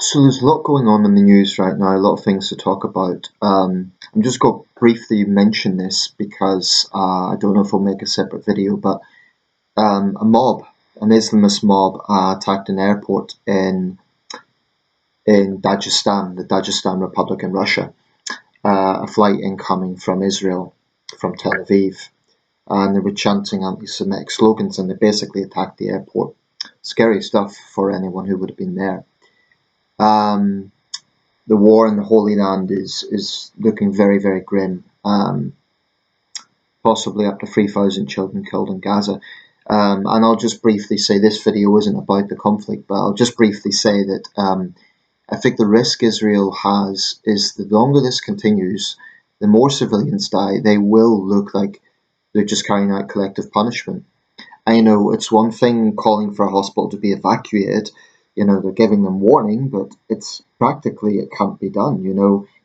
So there's a lot going on in the news right now, a lot of things to talk about. I'm just going to briefly mention this because I don't know if I'll make a separate video, but an Islamist mob, attacked an airport in Dagestan, the Dagestan Republic in Russia. A flight incoming from Israel, from Tel Aviv, and they were chanting anti-Semitic slogans, and they basically attacked the airport. Scary stuff for anyone who would have been there. Um, the war in the Holy Land is looking very, very grim. Possibly up to 3,000 children killed in Gaza. And I'll just briefly say this video isn't about the conflict, but I'll just briefly say that I think the risk Israel has is the longer this continues, the more civilians die. They will look like they're just carrying out collective punishment. I know it's one thing calling for a hospital to be evacuated. They're giving them warning, but it's practically it can't be done.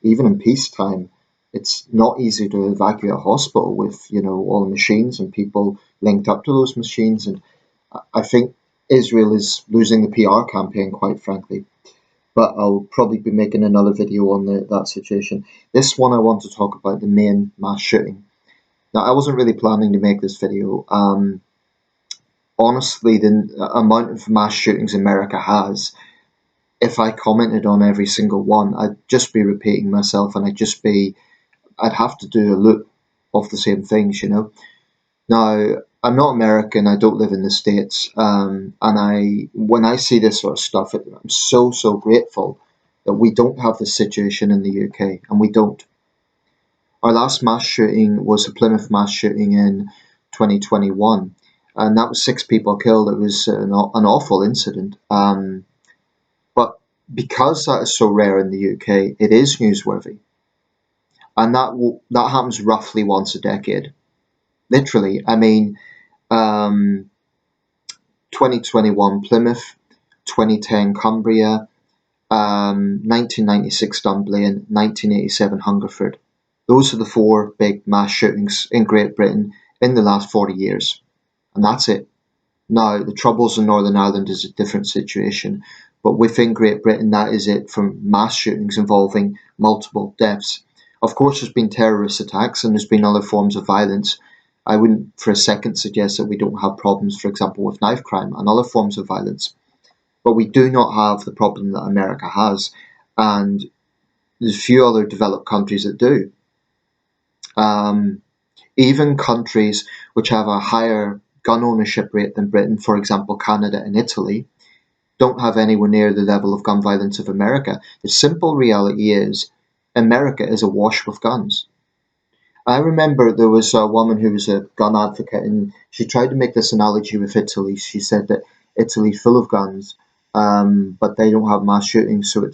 Even in peacetime, it's not easy to evacuate a hospital with, all the machines and people linked up to those machines. And I think Israel is losing the PR campaign, quite frankly. But I'll probably be making another video on that situation. This one I want to talk about the main mass shooting. Now, I wasn't really planning to make this video. Honestly, the amount of mass shootings America has, if I commented on every single one, I'd just be repeating myself, and I'd have to do a loop of the same things, Now, I'm not American, I don't live in the States, and when I see this sort of stuff, I'm so grateful that we don't have this situation in the UK, and we don't. Our last mass shooting was a Plymouth mass shooting in 2021, and that was 6 people killed. It was an awful incident. But because that is so rare in the UK, it is newsworthy, and that happens roughly once a decade. Literally, 2021 Plymouth, 2010 Cumbria, 1996 Dunblane, 1987 Hungerford. Those are the 4 big mass shootings in Great Britain in the last 40 years. And that's it. Now, the Troubles in Northern Ireland is a different situation, but within Great Britain, that is it from mass shootings involving multiple deaths. Of course, there's been terrorist attacks and there's been other forms of violence. I wouldn't for a second suggest that we don't have problems, for example, with knife crime and other forms of violence. But we do not have the problem that America has, and there's a few other developed countries that do. Even countries which have a higher gun ownership rate than Britain, for example, Canada and Italy, don't have anywhere near the level of gun violence of America. The simple reality is America is awash with guns. I remember there was a woman who was a gun advocate, and she tried to make this analogy with Italy. She said that Italy's full of guns, but they don't have mass shootings, so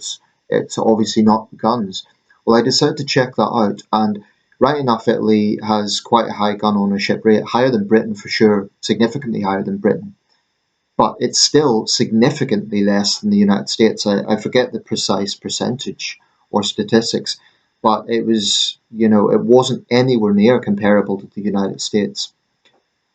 it's obviously not guns. Well, I decided to check that out, and right enough, Italy has quite a high gun ownership rate, higher than Britain for sure, significantly higher than Britain. But it's still significantly less than the United States. I forget the precise percentage or statistics, but it wasn't anywhere near comparable to the United States.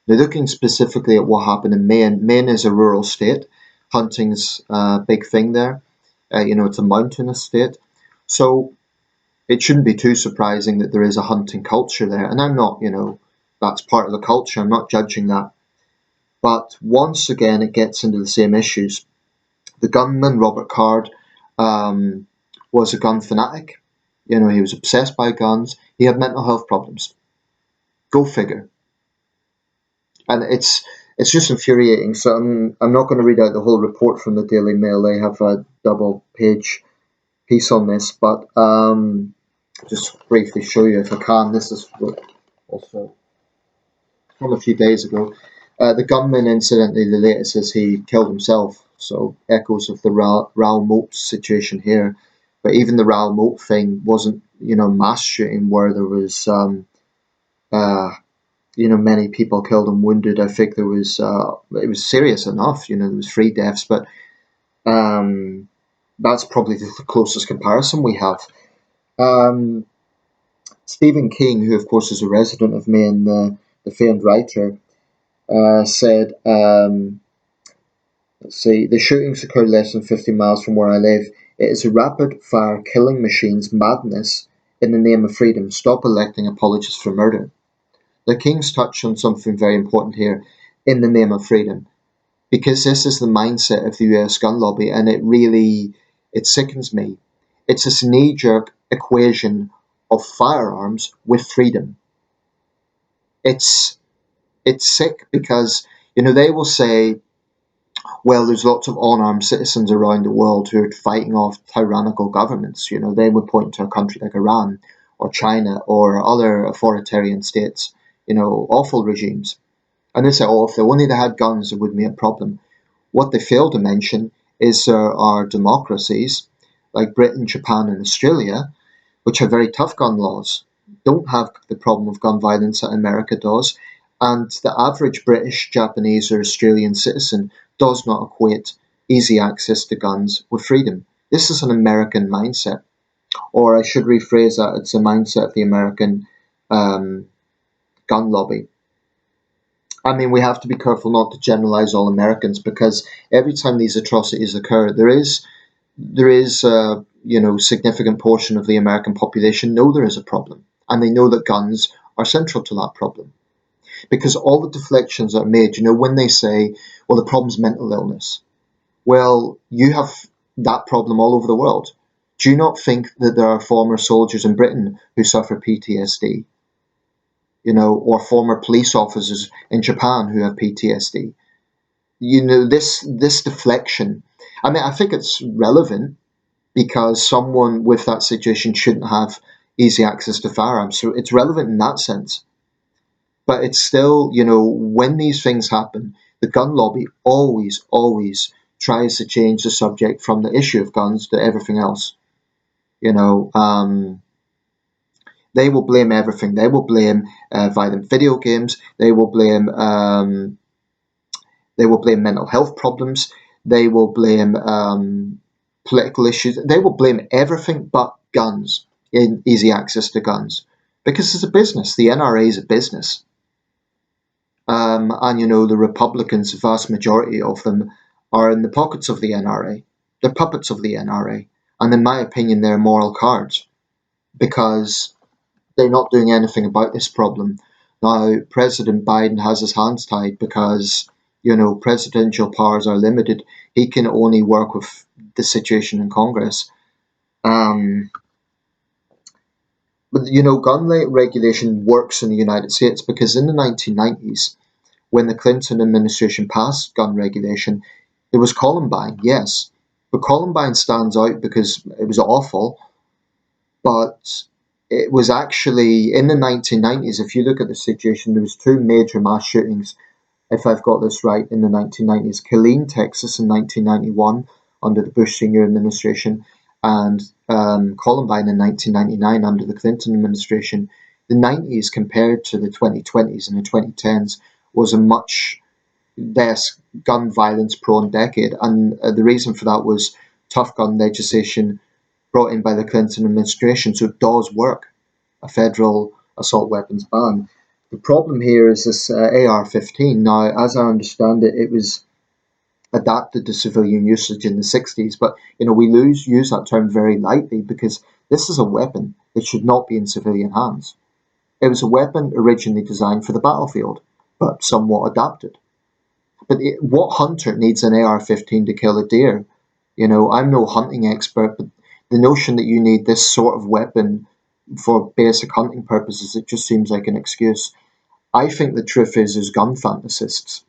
Now, looking specifically at what happened in Maine, Maine is a rural state. Hunting's a big thing there. It's a mountainous state. So it shouldn't be too surprising that there is a hunting culture there. And I'm not, that's part of the culture. I'm not judging that. But once again, it gets into the same issues. The gunman, Robert Card, was a gun fanatic. He was obsessed by guns. He had mental health problems. Go figure. And it's just infuriating. So I'm not going to read out the whole report from the Daily Mail. They have a double-page piece on this, but just briefly show you if I can. This is also from a few days ago. The gunman, incidentally, the latest is he killed himself. So echoes of the Raoul Moat situation here. But even the Raoul Moat thing wasn't, mass shooting where there was, many people killed and wounded. I think it was serious enough. There was 3 deaths, but that's probably the closest comparison we have. Stephen King, who of course is a resident of Maine, the famed writer, said Let's see. The shootings occurred less than 50 miles from where I live. It is a rapid-fire killing machine's madness in the name of freedom. Stop electing apologists for murder. The King's touched on something very important here, in the name of freedom, because this is the mindset of the US gun lobby, and it sickens me. It's this knee-jerk equation of firearms with freedom. It's it's sick because they will say, well, there's lots of unarmed citizens around the world who are fighting off tyrannical governments. They would point to a country like Iran or China or other authoritarian states, awful regimes. And they say, oh, if they only they had guns, it would be a problem. What they fail to mention is there are democracies like Britain, Japan, and Australia, which have very tough gun laws, don't have the problem of gun violence that America does, and the average British, Japanese, or Australian citizen does not equate easy access to guns with freedom. This is an American mindset, or I should rephrase that, it's a mindset of the American um, gun lobby. I mean, we have to be careful not to generalize all Americans because every time these atrocities occur, there is a significant portion of the American population know there is a problem, and they know that guns are central to that problem. Because all the deflections that are made, when they say, well, the problem's mental illness, well, you have that problem all over the world. Do you not think that there are former soldiers in Britain who suffer PTSD? Or former police officers in Japan who have PTSD? This deflection. I mean, I think it's relevant because someone with that situation shouldn't have easy access to firearms. So it's relevant in that sense. But it's still, when these things happen, the gun lobby always, always tries to change the subject from the issue of guns to everything else. You know, um, they will blame everything. They will blame violent video games. They will blame mental health problems. They will blame political issues. They will blame everything but guns, in easy access to guns, because it's a business. The NRA is a business. And the Republicans, the vast majority of them, are in the pockets of the NRA. They're puppets of the NRA. And in my opinion, they're moral cards because they're not doing anything about this problem. Now, President Biden has his hands tied because, presidential powers are limited. He can only work with the situation in Congress. Um, but, gun regulation works in the United States because in the 1990s, when the Clinton administration passed gun regulation, there was Columbine, yes. But Columbine stands out because it was awful, but it was actually in the 1990s. If you look at the situation, there was two major mass shootings, if I've got this right, in the 1990s. Killeen, Texas in 1991 under the Bush senior administration, and Columbine in 1999 under the Clinton administration. The 90s compared to the 2020s and the 2010s was a much less gun violence prone decade, and the reason for that was tough gun legislation brought in by the Clinton administration. So it does work, a federal assault weapons ban. The problem here is this AR-15. Now, as I understand it, it was adapted to civilian usage in the 60s, but we use that term very lightly because this is a weapon that should not be in civilian hands. It was a weapon originally designed for the battlefield, but somewhat adapted. But what hunter needs an AR-15 to kill a deer? I'm no hunting expert, but the notion that you need this sort of weapon for basic hunting purposes, it just seems like an excuse. I think the truth is there's gun fantasists.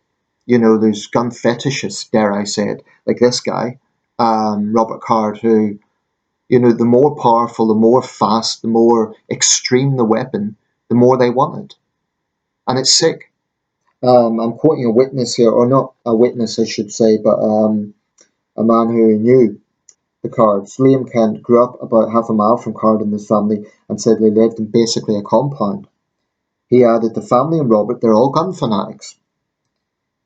There's gun fetishists, dare I say it, like this guy, Robert Card, who, the more powerful, the more fast, the more extreme the weapon, the more they want it. And it's sick. I'm quoting a witness here, or not a witness, I should say, but a man who knew the Cards. Liam Kent grew up about half a mile from Card and his family and said they lived in basically a compound. He added, the family and Robert, they're all gun fanatics.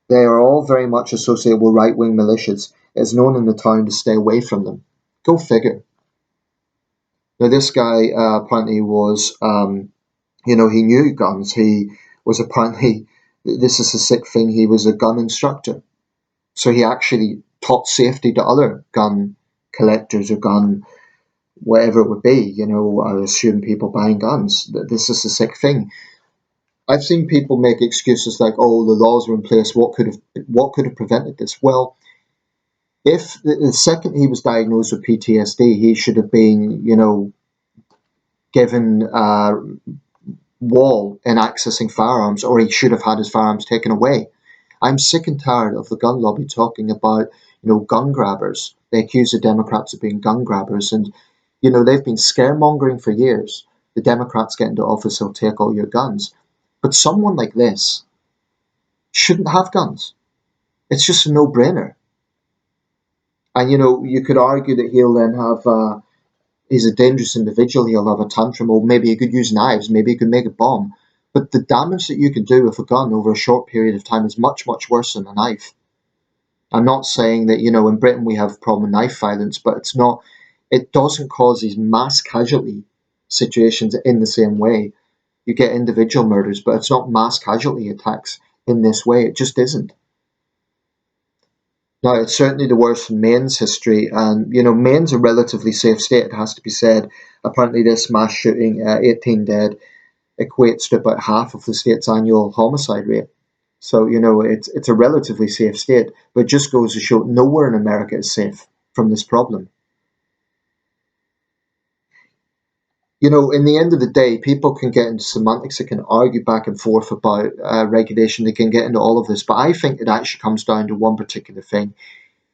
They are all very much associated with right-wing militias. It is known in the town to stay away from them. Go figure. Now, this guy apparently was, he knew guns. He was apparently, this is a sick thing, he was a gun instructor. So he actually taught safety to other gun collectors or gun whatever it would be. I assume people buying guns. This is a sick thing. I've seen people make excuses like, "Oh, the laws were in place. What could have prevented this?" Well, if the second he was diagnosed with PTSD, he should have been, given a wall in accessing firearms, or he should have had his firearms taken away. I'm sick and tired of the gun lobby talking about, gun grabbers. They accuse the Democrats of being gun grabbers, and they've been scaremongering for years. The Democrats get into office, they'll take all your guns. But someone like this shouldn't have guns. It's just a no-brainer. And you could argue that he'll then have. He's a dangerous individual. He'll have a tantrum, or maybe he could use knives. Maybe he could make a bomb. But the damage that you can do with a gun over a short period of time is much, much worse than a knife. I'm not saying that, in Britain we have a problem with knife violence, but it's not, it doesn't cause these mass casualty situations in the same way. You get individual murders, but it's not mass casualty attacks in this way. It just isn't. Now, it's certainly the worst in Maine's history, and, Maine's a relatively safe state, it has to be said. Apparently, this mass shooting, 18 dead, equates to about half of the state's annual homicide rate. So, it's a relatively safe state, but it just goes to show nowhere in America is safe from this problem. In the end of the day, people can get into semantics, they can argue back and forth about regulation, they can get into all of this, but I think it actually comes down to one particular thing.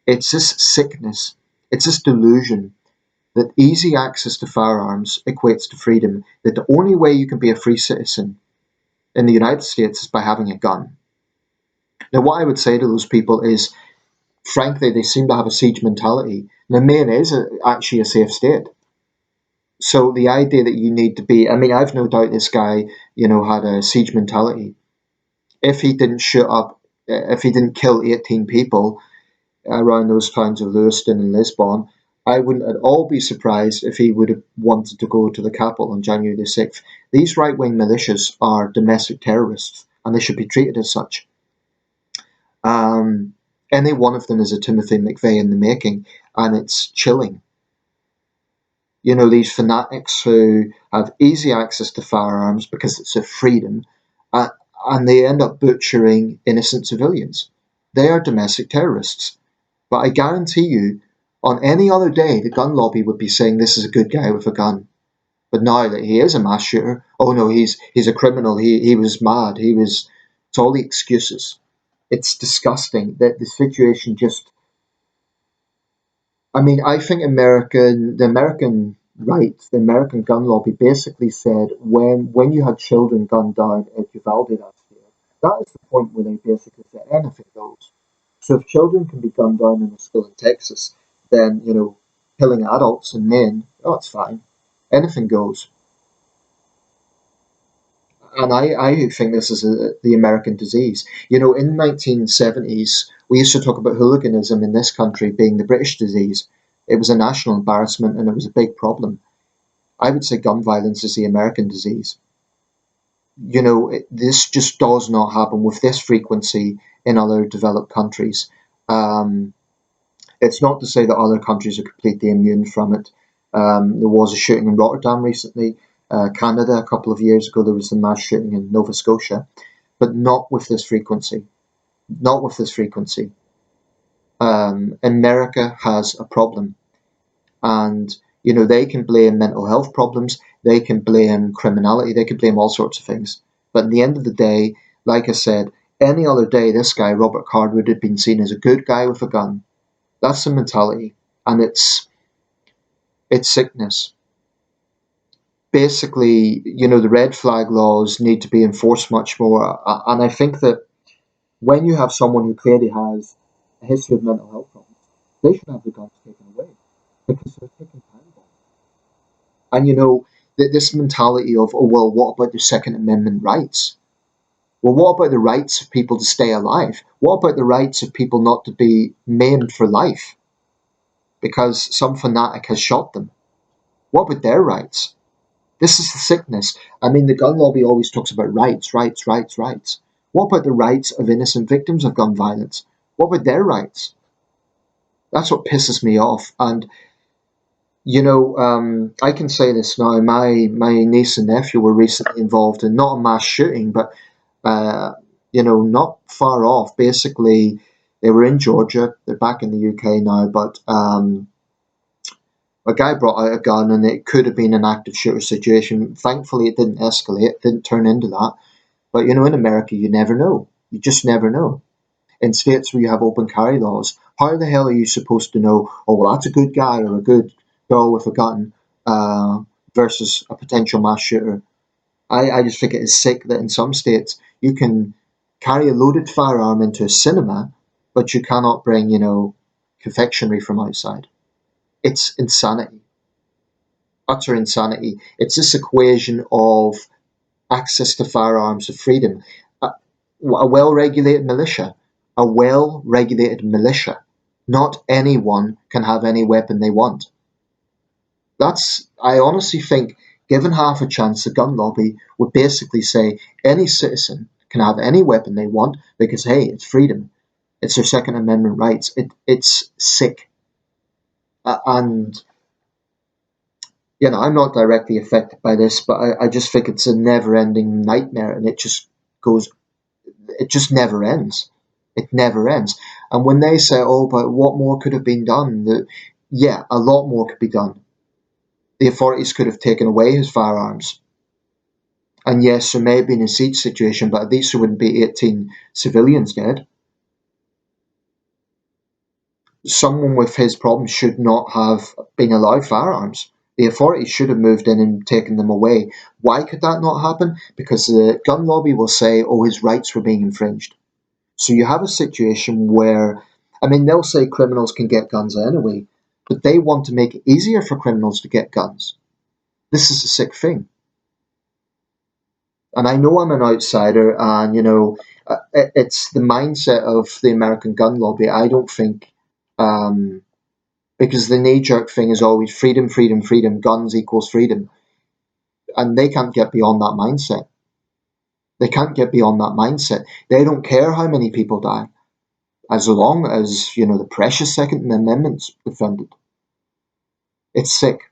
It's this sickness, it's this delusion that easy access to firearms equates to freedom, that the only way you can be a free citizen in the United States is by having a gun. Now, what I would say to those people is, frankly, they seem to have a siege mentality. Now, Maine is actually a safe state. So the idea that you need to be, I mean, I've no doubt this guy, had a siege mentality. If he didn't shoot up, if he didn't kill 18 people around those towns of Lewiston and Lisbon, I wouldn't at all be surprised if he would have wanted to go to the capital on January the 6th. These right-wing militias are domestic terrorists, and they should be treated as such. Any one of them is a Timothy McVeigh in the making, and it's chilling. These fanatics who have easy access to firearms because it's a freedom, and they end up butchering innocent civilians. They are domestic terrorists. But I guarantee you, on any other day, the gun lobby would be saying this is a good guy with a gun. But now that he is a mass shooter, oh no, he's a criminal. He was mad. It's all the excuses. It's disgusting that the situation just. I mean, I think the American rights, the American gun lobby basically said when you had children gunned down at Uvalde last year, that is the point where they basically said anything goes. So if children can be gunned down in a school in Texas, then killing adults and men, oh, it's fine, anything goes. And I think this is the American disease. In the 1970s, we used to talk about hooliganism in this country being the British disease. It was a national embarrassment and it was a big problem. I would say gun violence is the American disease. This just does not happen with this frequency in other developed countries. Um, it's not to say that other countries are completely immune from it. There was a shooting in Rotterdam recently. Canada, a couple of years ago, there was the mass shooting in Nova Scotia, but not with this frequency. Not with this frequency. America has a problem, and they can blame mental health problems, they can blame criminality, they can blame all sorts of things. But at the end of the day, like I said, any other day, this guy Robert Card would have been seen as a good guy with a gun. That's the mentality, and it's sickness. Basically, the red flag laws need to be enforced much more. And I think that when you have someone who clearly has a history of mental health problems, they should have the guns taken away because they're taking time bombs. And this mentality of, oh well, what about the Second Amendment rights? Well, what about the rights of people to stay alive? What about the rights of people not to be maimed for life because some fanatic has shot them? What about their rights? This is the sickness. I mean, the gun lobby always talks about rights, rights, rights, rights. What about the rights of innocent victims of gun violence? What about their rights? That's what pisses me off. And I can say this now. My niece and nephew were recently involved in not a mass shooting, but uh, not far off. Basically, they were in Georgia. They're back in the UK now, but a guy brought out a gun, and it could have been an active shooter situation. Thankfully, it didn't escalate. It didn't turn into that. But in America, you never know. You just never know. In states where you have open carry laws, how the hell are you supposed to know? Oh, well, that's a good guy or a good girl with a gun versus a potential mass shooter. I just think it is sick that in some states you can carry a loaded firearm into a cinema, but you cannot bring, confectionery from outside. It's insanity, utter insanity. It's this equation of access to firearms of freedom. A, a well regulated militia, a well regulated militia. Not anyone can have any weapon they want. I honestly think, given half a chance, the gun lobby would basically say any citizen can have any weapon they want because, hey, it's freedom. It's their Second Amendment rights. It's sick. And, I'm not directly affected by this, but I just think it's a never ending nightmare, and goes, it just never ends. It never ends. And when they say, oh, but what more could have been done? Yeah, a lot more could be done. The authorities could have taken away his firearms. And yes, there may have been a siege situation, but at least there wouldn't be 18 civilians dead. Someone with his problems should not have been allowed firearms. The authorities should have moved in and taken them away. Why could that not happen? Because the gun lobby will say, oh, his rights were being infringed. So you have a situation where, they'll say criminals can get guns anyway, but they want to make it easier for criminals to get guns. This is a sick thing. And I know I'm an outsider, and it's the mindset of the American gun lobby. I don't think, because the knee jerk thing is always freedom, freedom, freedom, guns equals freedom, and they can't get beyond that mindset. They can't get beyond that mindset. They don't care how many people die, as long as the precious Second Amendment's defended. It's sick.